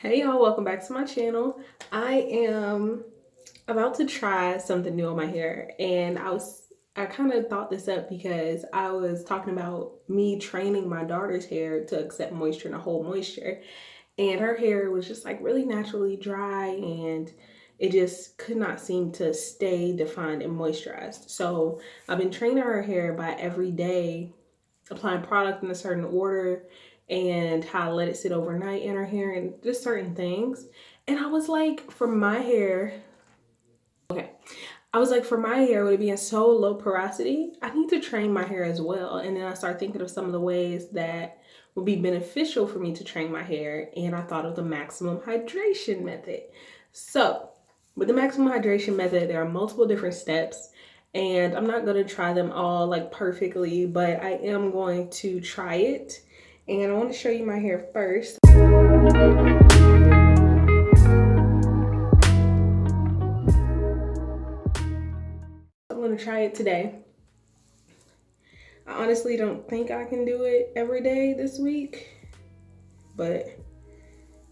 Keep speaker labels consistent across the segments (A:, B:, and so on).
A: Hey y'all, welcome back to my channel. I am about to try something new on my hair, and I kind of thought this up because I was talking about me training my daughter's hair to accept moisture and to hold moisture, and her hair was just like really naturally dry, and it just could not seem to stay defined and moisturized. So I've been training her hair by every day applying product in a certain order and how to let it sit overnight in her hair and just certain things. And I was like, for my hair, for my hair, with it being so low porosity, I need to train my hair as well. And then I started thinking of some of the ways that would be beneficial for me to train my hair. And I thought of the maximum hydration method. So with the maximum hydration method, there are multiple different steps. And I'm not going to try them all like perfectly, but I am going to try it. And I want to show you my hair first. I'm going to try it today. I honestly don't think I can do it every day this week, but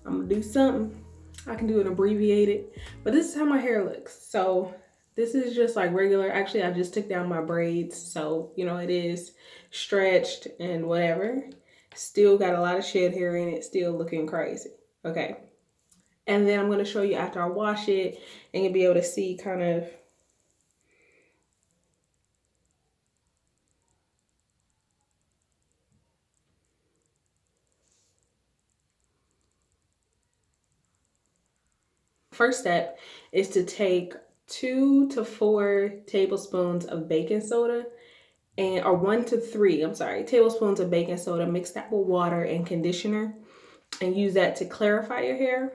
A: I'm gonna do something. I can do it abbreviated, but this is how my hair looks. So this is just like regular. Actually, I just took down my braids, so you know it is stretched and whatever. Still got a lot of shed hair in it, still looking crazy. Okay, and then I'm gonna show you after I wash it, and you'll be able to see kind of first step is to take 2 to 4 tablespoons of baking soda or 1 to 3, tablespoons of baking soda. Mix that with water and conditioner and use that to clarify your hair.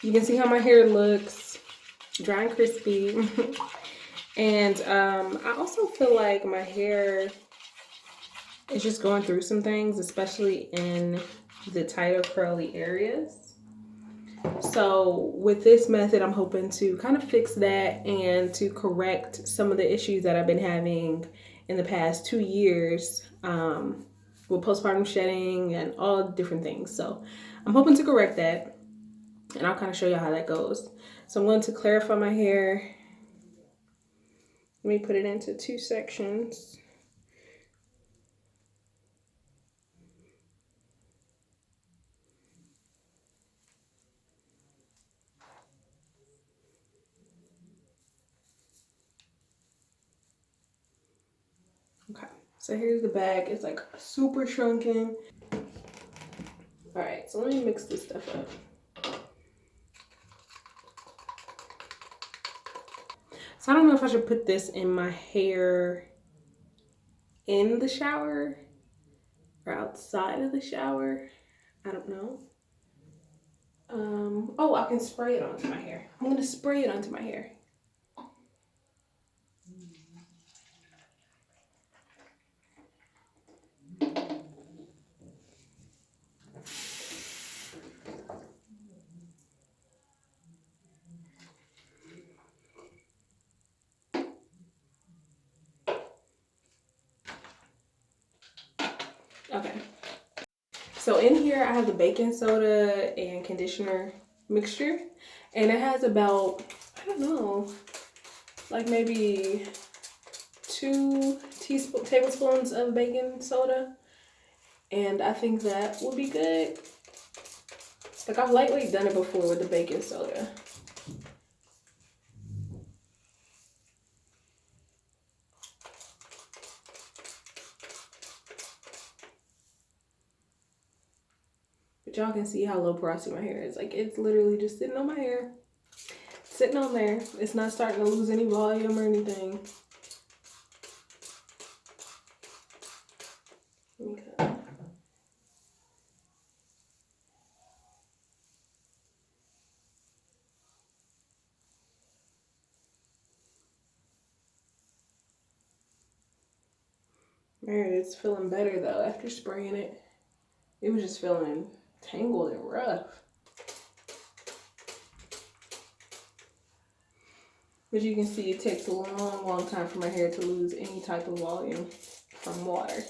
A: You can see how my hair looks, dry and crispy. And I also feel like my hair is just going through some things, especially in the tighter curly areas. So with this method, I'm hoping to kind of fix that and to correct some of the issues that I've been having in the past 2 years with postpartum shedding and all different things. So I'm hoping to correct that, and I'll kind of show you how that goes. So I'm going to clarify my hair. Let me put it into 2 sections. Okay, so here's the bag. It's like super shrunken. All right, so let me mix this stuff up. So I don't know if I should put this in my hair in the shower or outside of the shower. I don't know. Oh, I can spray it onto my hair. I'm gonna spray it onto my hair. Okay. So in here I have the baking soda and conditioner mixture, and it has about, I don't know, like maybe 2 tablespoons of baking soda, and I think that will be good. Like, I've lightly done it before with the baking soda. But y'all can see how low porosity my hair is. Like, it's literally just sitting on my hair. Sitting on there. It's not starting to lose any volume or anything. Okay. My hair is feeling better though after spraying it. It was just feeling tangled and rough. But you can see it takes a long time for my hair to lose any type of volume from water.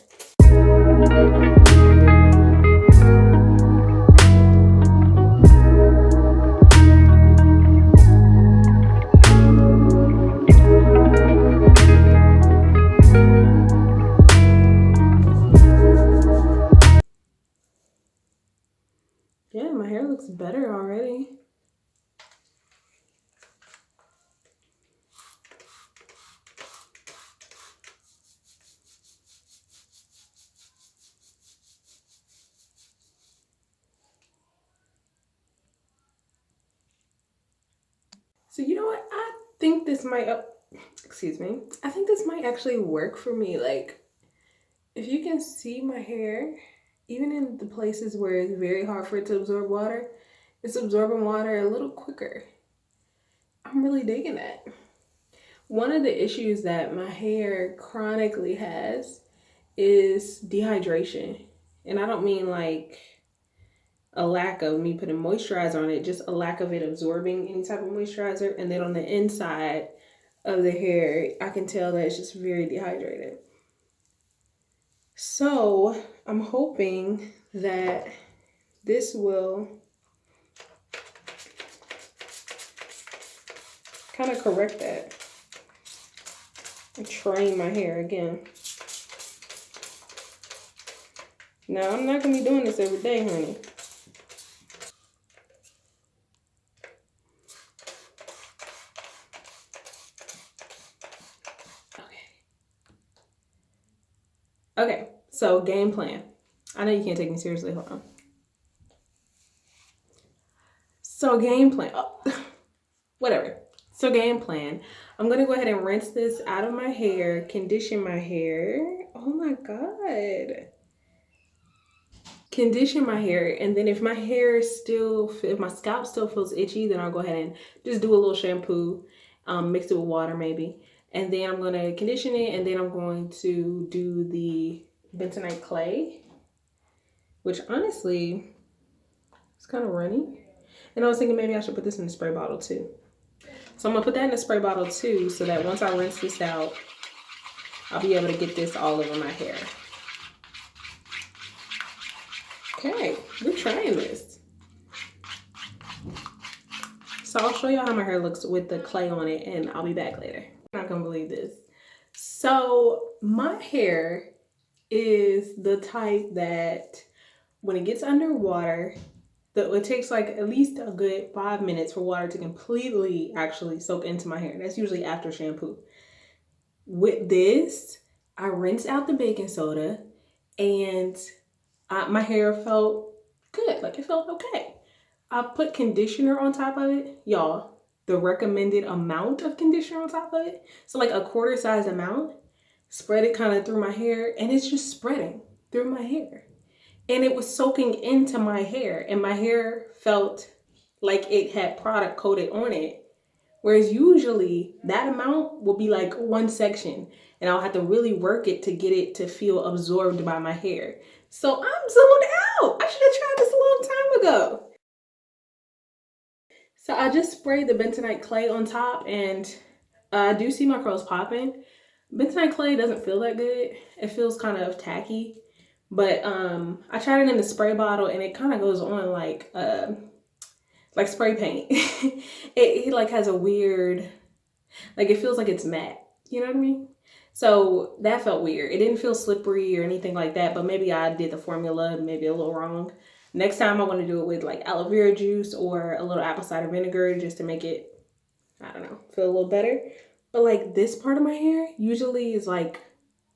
A: hair looks better already. So you know what? I think this might, excuse me. I think this might actually work for me. Like, if you can see my hair, even in the places where it's very hard for it to absorb water, it's absorbing water a little quicker. I'm really digging that. One of the issues that my hair chronically has is dehydration. And I don't mean like a lack of me putting moisturizer on it, just a lack of it absorbing any type of moisturizer. And then on the inside of the hair, I can tell that it's just very dehydrated. So I'm hoping that this will kind of correct that and train my hair again. Now, I'm not gonna be doing this every day, honey. Okay, so game plan. I know you can't take me seriously, hold on. So game plan, whatever. So game plan. I'm gonna go ahead and rinse this out of my hair, condition my hair. Oh my God. Condition my hair, and then if my hair still, if my scalp still feels itchy, then I'll go ahead and just do a little shampoo, mix it with water maybe. And then I'm gonna condition it, and then I'm going to do the bentonite clay, which honestly, it's kind of runny. And I was thinking maybe I should put this in the spray bottle too. So I'm gonna put that in the spray bottle too, so that once I rinse this out, I'll be able to get this all over my hair. Okay, we're trying this. So I'll show you how my hair looks with the clay on it, and I'll be back later. I'm not gonna believe this. So my hair is the type that when it gets underwater, it takes like at least a good 5 minutes for water to completely actually soak into my hair. That's usually after shampoo. With this, I rinsed out the baking soda, and my hair felt good. Like, it felt okay. I put conditioner on top of it. Y'all, the recommended amount of conditioner on top of it. So like a quarter size amount. Spread it kind of through my hair, and it's just spreading through my hair. And it was soaking into my hair, and my hair felt like it had product coated on it. Whereas usually that amount will be like one section, and I'll have to really work it to get it to feel absorbed by my hair. So I'm zoned out. I should have tried this a long time ago. So I just sprayed the bentonite clay on top, and I do see my curls popping. Bentonite clay doesn't feel that good. It feels kind of tacky. But I tried it in the spray bottle, and it kind of goes on like spray paint. it like has a weird, like it feels like it's matte. You know what I mean? So that felt weird. It didn't feel slippery or anything like that, but maybe I did the formula maybe a little wrong. Next time I want to do it with like aloe vera juice or a little apple cider vinegar just to make it, I don't know, feel a little better. But like this part of my hair usually is like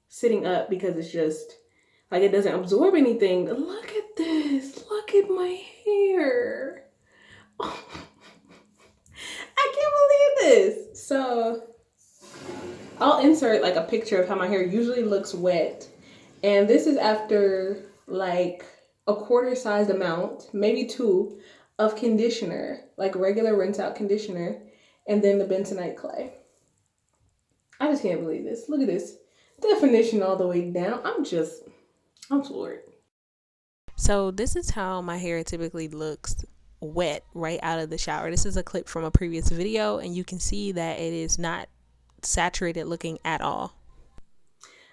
A: sitting up because it's just like it doesn't absorb anything. Look at this. Look at my hair. Oh, I can't believe this. So I'll insert like a picture of how my hair usually looks wet. And this is after like a quarter sized amount, maybe two, of conditioner, like regular rinse out conditioner, and then the bentonite clay. I just can't believe this. Look at this. Definition all the way down. I'm floored. So this is how my hair typically looks wet right out of the shower. This is a clip from a previous video, and you can see that it is not saturated looking at all.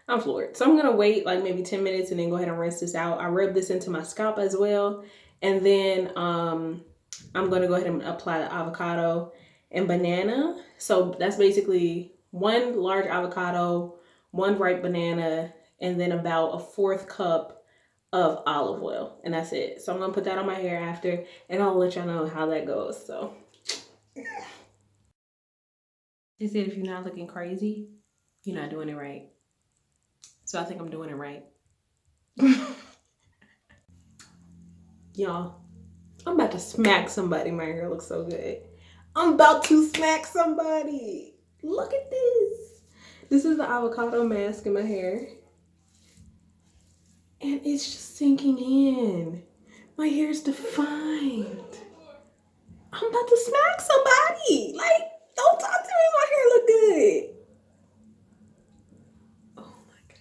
A: I'm floored. So I'm gonna wait like maybe 10 minutes and then go ahead and rinse this out. I rub this into my scalp as well. And then I'm gonna go ahead and apply the avocado and banana. So that's basically one large avocado, one ripe banana, and then about a 1/4 cup of olive oil, and that's it. So I'm gonna put that on my hair after, and I'll let y'all know how that goes. So they said if you're not looking crazy, you're not doing it right. So I think I'm doing it right. Y'all, I'm about to smack somebody. My hair looks so good. I'm about to smack somebody. Look at this. This is the avocado mask in my hair. And it's just sinking in. My hair's defined. I'm about to smack somebody. Like, don't talk to me. My hair look good. Oh my God.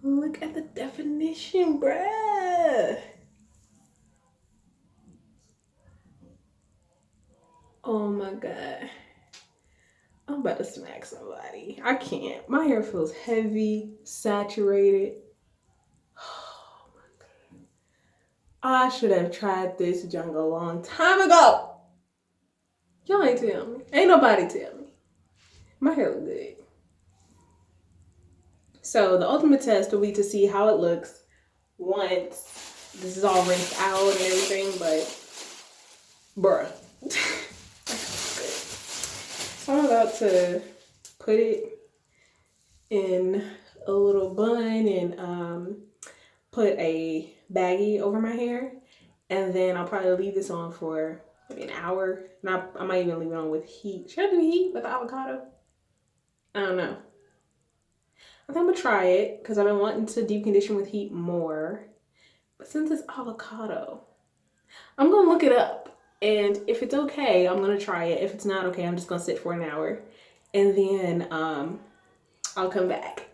A: Look at the definition, bruh. Oh my God. I'm about to smack somebody. I can't. My hair feels heavy, saturated. Oh my God. I should have tried this junk a long time ago. Y'all ain't tell me. Ain't nobody tell me. My hair look good. So the ultimate test will be to see how it looks once this is all rinsed out and everything, but bruh. So I'm about to put it in a little bun and put a baggie over my hair, and then I'll probably leave this on for maybe an hour. And I might even leave it on with heat. Should I do heat with the avocado? I don't know. I think I'm gonna try it because I've been wanting to deep condition with heat more. But since it's avocado, I'm gonna look it up. And if it's okay, I'm gonna try it. If it's not okay, I'm just gonna sit for an hour. And then I'll come back.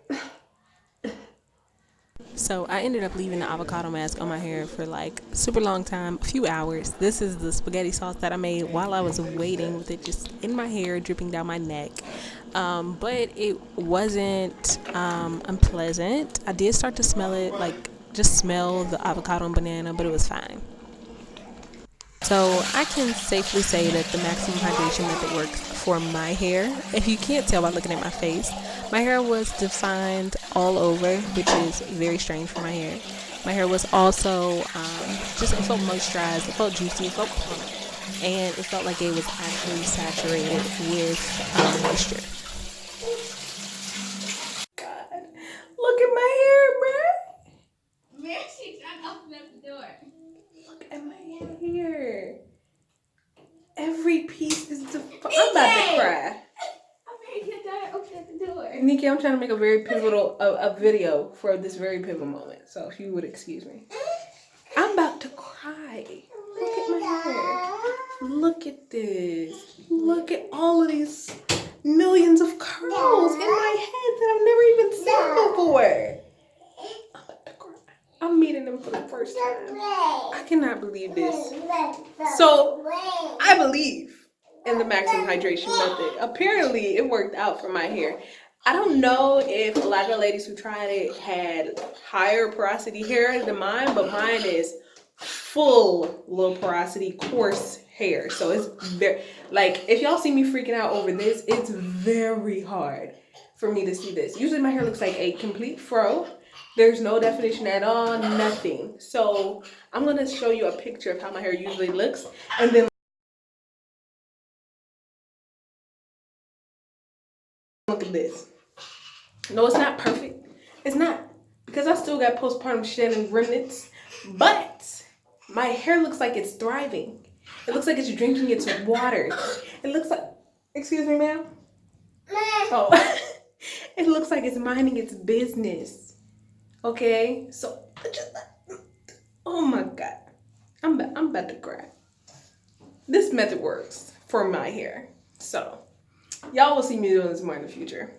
A: So I ended up leaving the avocado mask on my hair for like a super long time, a few hours. This is the spaghetti sauce that I made while I was waiting, with it just in my hair, dripping down my neck. But it wasn't unpleasant. I did start to smell it, like just smell the avocado and banana, but it was fine. So I can safely say that the maximum hydration method works for my hair. If you can't tell by looking at my face, my hair was defined all over, which is very strange for my hair. My hair was also it felt moisturized, it felt juicy, it felt plump, and it felt like it was actually saturated with moisture. God, look at my hair, bruh. Man, she's trying to open up the door. Look at my hair. Every piece is defined. I'm about to cry. Nikki, I'm trying to make a very pivotal a video for this very pivotal moment. So if you would excuse me. I'm about to cry. Look at my hair. Look at this. Look at all of these millions of curls in my head that I've never even seen before. I'm about to cry. I'm meeting them for the first time. I cannot believe this. So I believe in the maximum hydration method. Apparently it worked out for my hair. I don't know if a lot of the ladies who tried it had higher porosity hair than mine, but mine is full low porosity coarse hair. So it's very, like, if y'all see me freaking out over this, it's very hard for me to see this. Usually my hair looks like a complete fro. There's no definition at all, nothing. So I'm gonna show you a picture of how my hair usually looks, and then look at this. No, it's not perfect. It's not, because I still got postpartum shedding remnants, but my hair looks like it's thriving. It looks like it's drinking its water. It looks like, excuse me, ma'am? Oh, it looks like it's minding its business. Okay, so oh my God, I'm about to cry. This method works for my hair, so y'all will see me doing this more in the future.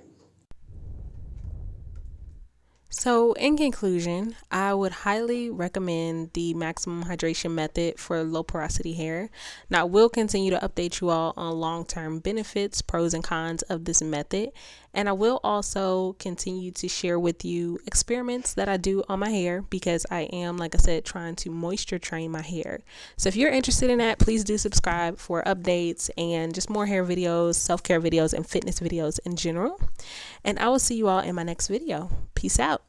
A: So in conclusion, I would highly recommend the maximum hydration method for low porosity hair. Now, I will continue to update you all on long-term benefits, pros and cons of this method. And I will also continue to share with you experiments that I do on my hair, because I am, like I said, trying to moisture train my hair. So if you're interested in that, please do subscribe for updates and just more hair videos, self-care videos, and fitness videos in general. And I will see you all in my next video. Peace out.